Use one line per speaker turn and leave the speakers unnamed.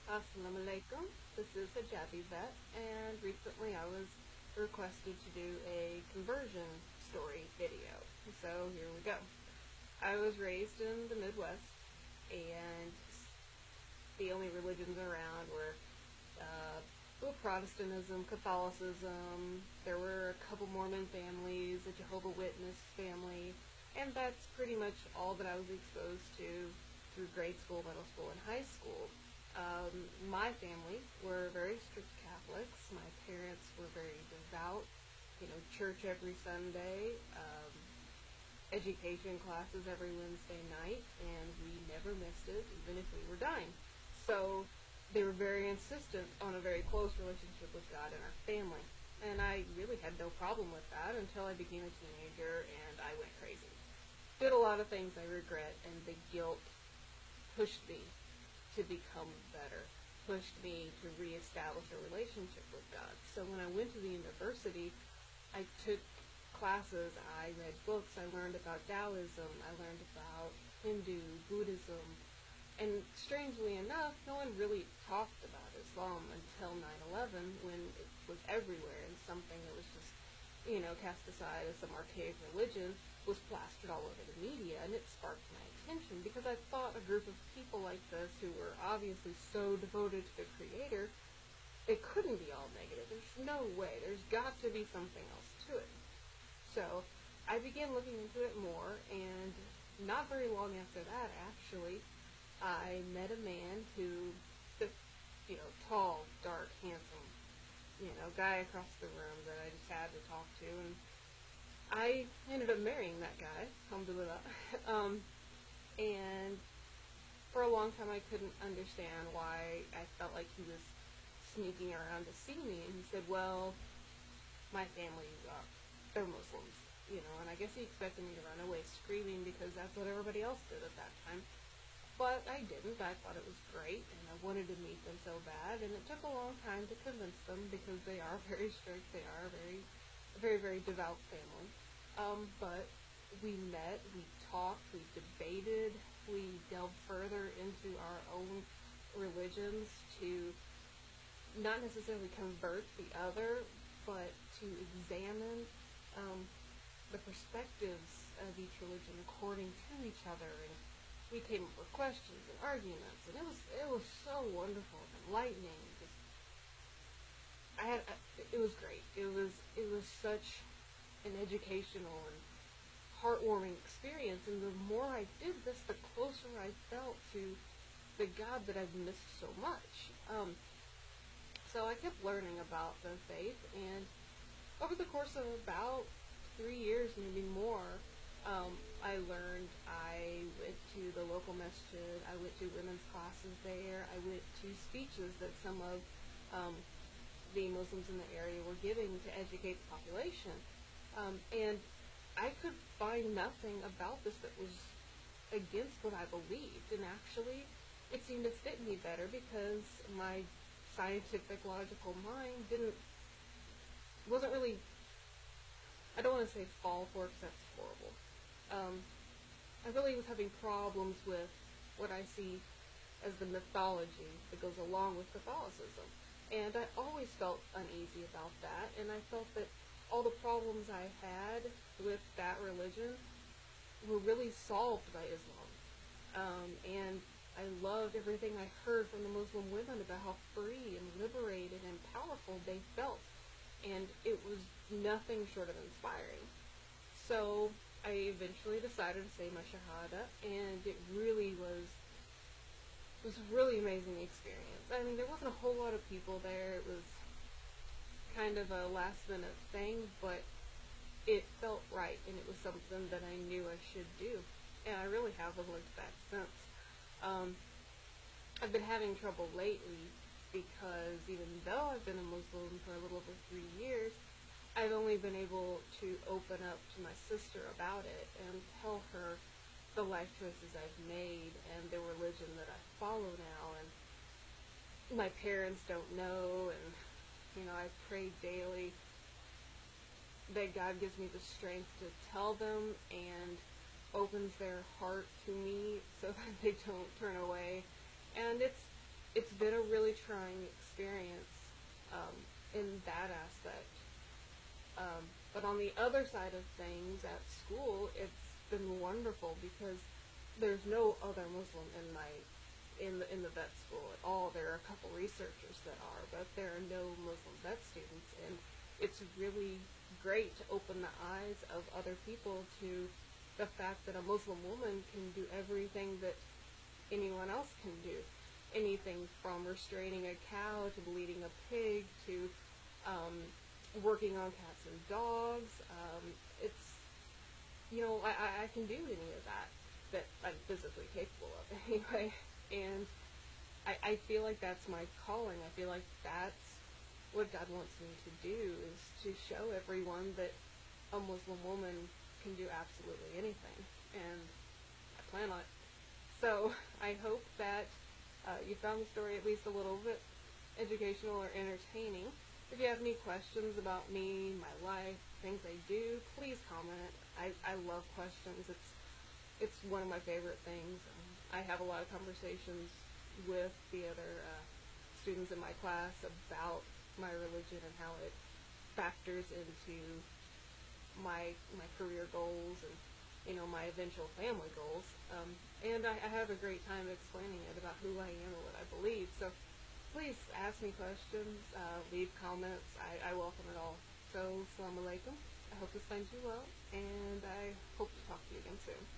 Assalamu alaikum. This is a Jabi vet, and recently I was requested to do a conversion story video. So here we go. I was raised in the Midwest, and the only religions around were Protestantism, Catholicism. There were a couple Mormon families, a Jehovah's Witness family, and that's pretty much all that I was exposed to through grade school, middle school, and high school. My family were very strict Catholics. My parents were very devout, church every Sunday, education classes every Wednesday night, and we never missed it, even if we were dying. So they were very insistent on a very close relationship with God and our family. And I really had no problem with that until I became a teenager and I went crazy. Did a lot of things I regret, and the guilt pushed me to become better, pushed me to reestablish a relationship with God. So when I went to the university, I took classes, I read books, I learned about Taoism, I learned about Hindu, Buddhism, and strangely enough, no one really talked about Islam until 9/11, when it was everywhere, and something that was just, cast aside as some archaic religion was plastered all over the media, and it sparked my attention because I thought a group of people like this who were obviously so devoted to the Creator, it couldn't be all negative. There's no way. There's got to be something else to it. So I began looking into it more, and not very long after that, actually, I met a man who, tall, dark, handsome, guy across the room that I just had to talk to, and I ended up marrying that guy, alhamdulillah. And for a long time I couldn't understand why I felt like he was sneaking around to see me, and he said, well, my family, they're Muslims, and I guess he expected me to run away screaming because that's what everybody else did at that time. But I didn't. I thought it was great, and I wanted to meet them so bad, and it took a long time to convince them because they are very strict. They are a very, very devout family. But we met, we talked, we debated, we delved further into our own religions to not necessarily convert the other, but to examine the perspectives of each religion according to each other, and we came up with questions and arguments, and it was so wonderful and enlightening. It was great. It was such an educational and heartwarming experience, and the more I did this, the closer I felt to the God that I've missed so much. So I kept learning about the faith, and over the course of about 3 years, maybe more, I learned. I went to the local masjid, I went to women's classes there, I went to speeches that some of the Muslims in the area were giving to educate the population. And I could find nothing about this that was against what I believed, and actually it seemed to fit me better because my scientific, logical mind wasn't really, I don't want to say fall for it because that's horrible. I really was having problems with what I see as the mythology that goes along with Catholicism. And I always felt uneasy about that, and I felt that all the problems I had with that religion were really solved by Islam. And I loved everything I heard from the Muslim women about how free and liberated and powerful they felt. And it was nothing short of inspiring. So I eventually decided to say my Shahada, and it really was a really amazing experience. I mean, there wasn't a whole lot of people there. It was kind of a last-minute thing, but it felt right, and it was something that I knew I should do, and I really haven't looked back since. I've been having trouble lately because even though I've been a Muslim for a little over 3 years, I've only been able to open up to my sister about it and tell her the life choices I've made and the religion that I follow now, and my parents don't know, and I pray daily that God gives me the strength to tell them and opens their heart to me so that they don't turn away. And it's been a really trying experience in that aspect. But on the other side of things, at school, it's been wonderful because there's no other Muslim in the vet school at all. There are a couple researchers that are, but there are no Muslim vet students, and it's really great to open the eyes of other people to the fact that a Muslim woman can do everything that anyone else can do. Anything from restraining a cow to bleeding a pig to working on cats and dogs. It's, I can do any of that I'm physically capable of anyway. And I feel like that's my calling. I feel like that's what God wants me to do, is to show everyone that a Muslim woman can do absolutely anything. And I plan on it. So I hope that you found the story at least a little bit educational or entertaining. If you have any questions about me, my life, things I do, please comment. I love questions. It's one of my favorite things. I have a lot of conversations with the other students in my class about my religion and how it factors into my career goals and my eventual family goals. And I have a great time explaining it about who I am and what I believe. So please ask me questions, leave comments. I welcome it all. So, Assalamu alaikum. I hope this finds you well, and I hope to talk to you again soon.